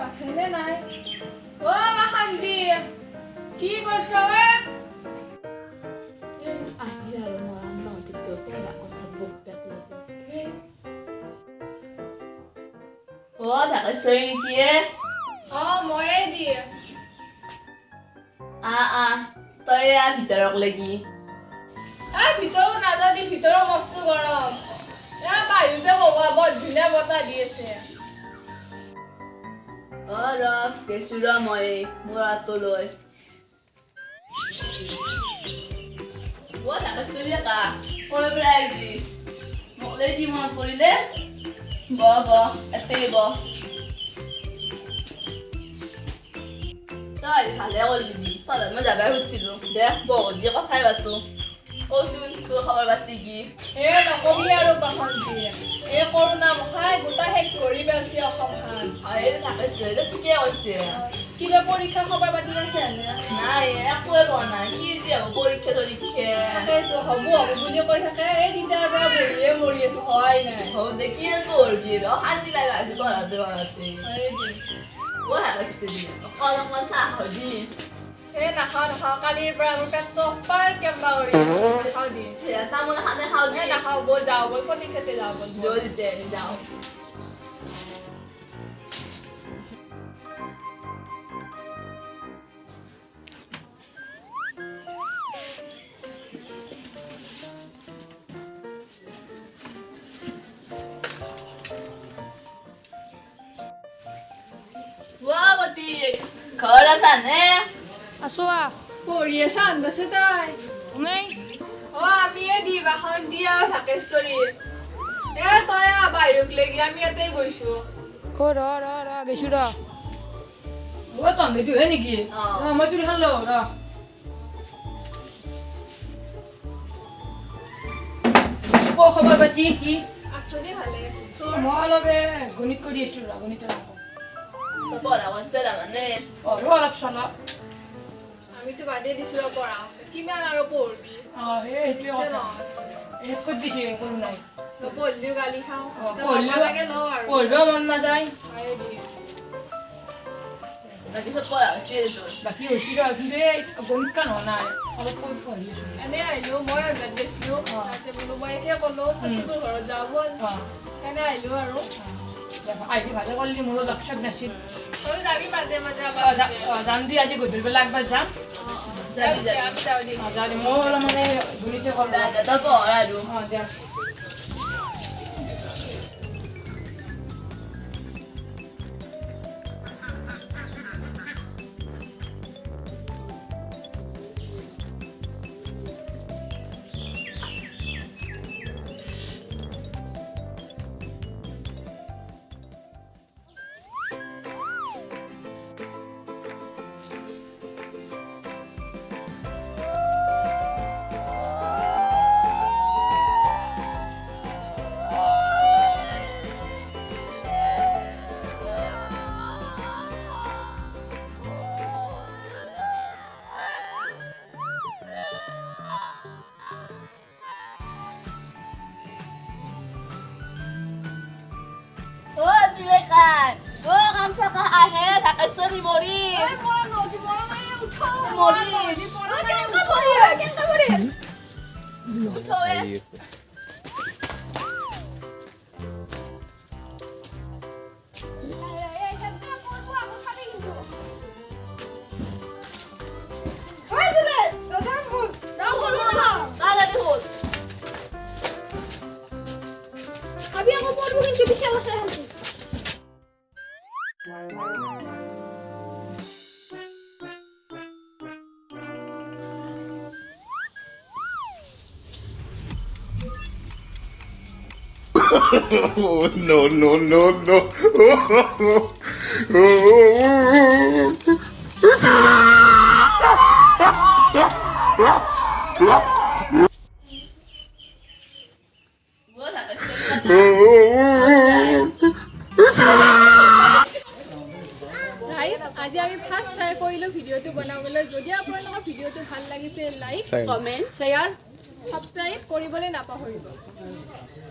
আছেনে নাই অ বাখান্তি কি কৰছ বে আহিলে আৰু মাহঁততো পঢ়া কথা বুক বেক লাগে ঢাকেশ্বৰী নেকি অ ময়ে দিয়ে তই ভিতৰক লাগি ভিতৰো নাযাবি ভিতৰৰ মস্ত গৰম বাহিৰতে ববা বৰ ধুনীয়া বতাহ দি আছে গেছো ৰ মই মোৰ আঁতো লৈ ঢাকেশ্বৰী কা কৈ পৰা আহিছি মোকলে কি মনত পৰিলে এতেই তই ভালে কৰিলি তই মই যাবাই খুজিছিলো দে বহুত দিয়ে কথাই পাতো কচোন তোৰ খবৰ পাতি কি নকবি আৰু বাখান্তি কৰোণা মহাই গোটা শেষ কৰি পেলাইছে অসমখন ঢাকেশ্বৰী ঠিকে কৈছে কিবা পৰীক্ষা খবৰ পাতি আছে নাই একোৱে কোৱা নাই কি যে হ'ব পৰীক্ষা তাকেতো হ'ব বুলি কৈ থাকে তেতিয়াৰ পৰা বহিয়ে মৰি আছো হোৱাই নাই হ'ব দে কি কৰিবি শান্তি লগা আছে পঢ়াতে অলপমান চাহ খাবি নাখাওঁ কালিৰ পৰা মোৰ পেটটো পাৰ কেম্বা কৰি আছে নাখাওঁ দি তামোল খানে খাওঁ নাখাওঁ বল যাওঁ বল প্ৰতীক চাতে যাওঁ বল যাওঁ ঘৰত আছা নে আছো পঢ়ি আছা আনবাছো তই নাই আমিয়ে দি বাখন দিয়া ঢাকেশ্বৰী তই বাহিৰক লাগি আমি ইয়াতে গৈছো গৈছো তন্দেটো হে নেকি মই তুলি খান লওঁ খবৰ পাতি কি আছো দে ভালে মই অলপ গণিত কৰি আছিলো গণিতৰ পঢ়া কৰিছে তাৰমানে অলপ চলপ আমিতো বাদে দিছো পঢ়া কিমান আৰু পঢ়বি সেইটোৱে কথা শেষ কৰি দিছে কোনো নাই পঢ়লিও গালি খাওঁ পঢ়িব মন নাযায় বাকী চব পঢ়া হৈছে বাকী হৈছিল কিন্তু এই গণিত কাণ হোৱা নাই অলপ পঢ়ি আছো এনে আহিলো মই অৰ্ডাৰ দিছিলো বোলো মই একে ক'লো তোৰ ঘৰত যাওঁ ব'ল এনে আহিলো আৰু আহি ভালে কৰিলি মোৰো লগ চগ নাছিল তই যাবি মাজে মাজে যাম দি আজি গধূলি বেলা একবাৰ যাম যাবি যাওঁ দে যাওঁ দে মই অলপ মানে গণিতে কৰোঁ তই পঢ় আৰু দে আহে ঢাকেশ্বৰী মৰি Oh, no, no, no, no. আজি আমি ফাৰ্ষ্ট ট্ৰাই কৰিলোঁ ভিডিঅ'টো বনাবলৈ যদি আপোনালোকৰ ভিডিঅ'টো ভাল লাগিছে লাইক কমেণ্ট শ্বেয়াৰ ছাবস্ক্ৰাইব কৰিবলৈ নাপাহৰিব